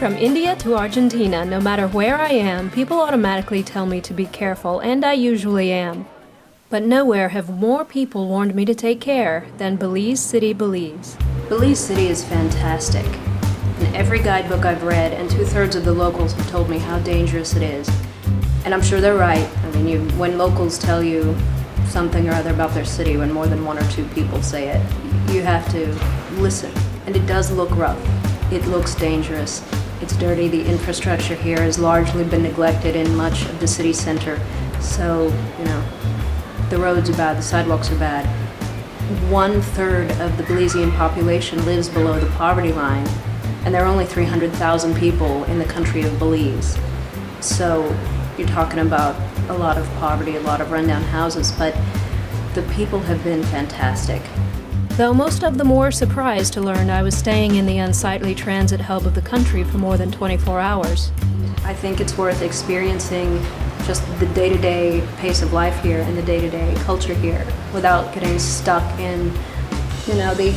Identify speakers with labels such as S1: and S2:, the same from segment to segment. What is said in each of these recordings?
S1: From India to Argentina, no matter where I am, people automatically tell me to be careful, and I usually am. But nowhere have more people warned me to take care than Belize City, Belize. Belize City is fantastic. In every guidebook I've read, and 2/3 of the locals have told me how dangerous it is. And I'm sure they're right. I mean, when locals tell you something or other about their city, when more than one or two people say it, you have to listen. And it does look rough. It looks dangerous. It's dirty. The infrastructure here has largely been neglected in much of the city center. So, the roads are bad, the sidewalks are bad. 1/3 of the Belizean population lives below the poverty line, and there are only 300,000 people in the country of Belize. So you're talking about a lot of poverty, a lot of rundown houses, but the people have been fantastic. Though most of them were surprised to learn I was staying in the unsightly transit hub of the country for more than 24 hours. I think it's worth experiencing just the day-to-day pace of life here and the day-to-day culture here without getting stuck in, the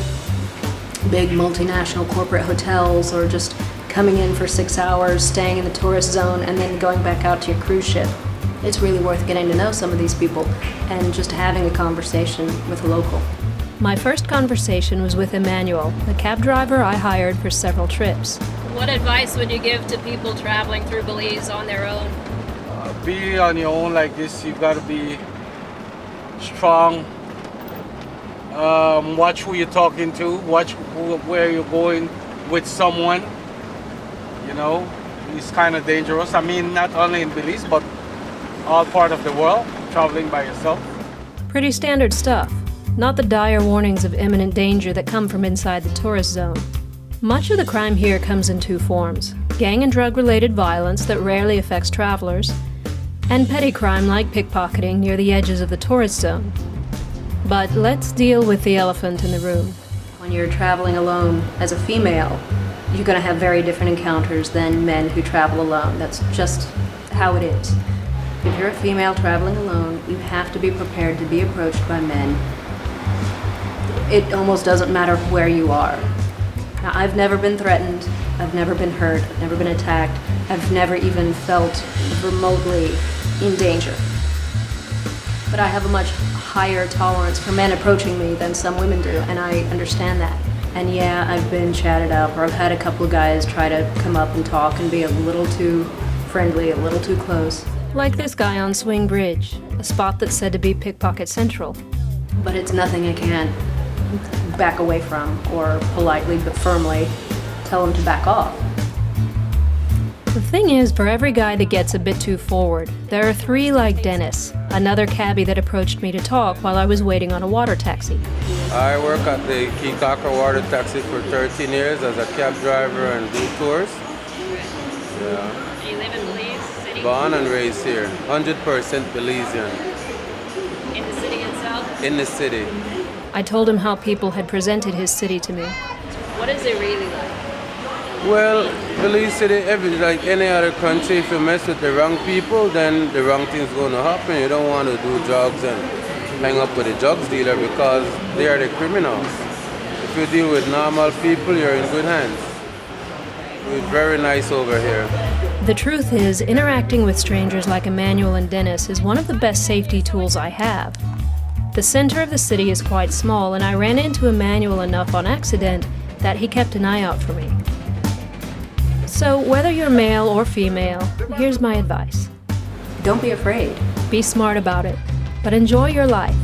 S1: big multinational corporate hotels, or just coming in for 6 hours, staying in the tourist zone, and then going back out to your cruise ship. It's really worth getting to know some of these people and just having a conversation with a local. My first conversation was with Emmanuel, the cab driver I hired for several trips.
S2: What advice would you give to people traveling through Belize on their own?
S3: Be on your own like this. You gotta be strong. Watch who you're talking to. Watch where you're going with someone. It's kind of dangerous. I mean, not only in Belize, but all part of the world, traveling by yourself.
S1: Pretty standard stuff. Not the dire warnings of imminent danger that come from inside the tourist zone. Much of the crime here comes in two forms: gang and drug-related violence that rarely affects travelers, and petty crime like pickpocketing near the edges of the tourist zone. But let's deal with the elephant in the room. When you're traveling alone as a female, you're going to have very different encounters than men who travel alone. That's just how it is. If you're a female traveling alone, you have to be prepared to be approached by men. It almost doesn't matter where you are. Now, I've never been threatened, I've never been hurt, I've never been attacked, I've never even felt remotely in danger. But I have a much higher tolerance for men approaching me than some women do, and I understand that. And yeah, I've been chatted up, or I've had a couple of guys try to come up and talk and be a little too friendly, a little too close. Like this guy on Swing Bridge, a spot that's said to be pickpocket central. But it's nothing I can't back away from, or politely but firmly tell him to back off. The thing is, for every guy that gets a bit too forward, there are 3 like Dennis, another cabbie that approached me to talk while I was waiting on a water taxi.
S4: I work at the Kikaka water taxi for 13 years as a cab driver and do tours. Yeah.
S2: Do you live in Belize City?
S4: Born and raised here, 100% Belizean.
S2: In the city itself?
S4: In the city.
S1: I told him how people had presented his city to me.
S2: What is it really like?
S4: Well, Belize City, like any other country, if you mess with the wrong people, then the wrong thing's going to happen. You don't want to do drugs and hang up with a drugs dealer because they are the criminals. If you deal with normal people, you're in good hands. We're very nice over here.
S1: The truth is, interacting with strangers like Emmanuel and Dennis is one of the best safety tools I have. The center of the city is quite small, and I ran into Emmanuel enough on accident that he kept an eye out for me. So, whether you're male or female, here's my advice. Don't be afraid. Be smart about it, but enjoy your life.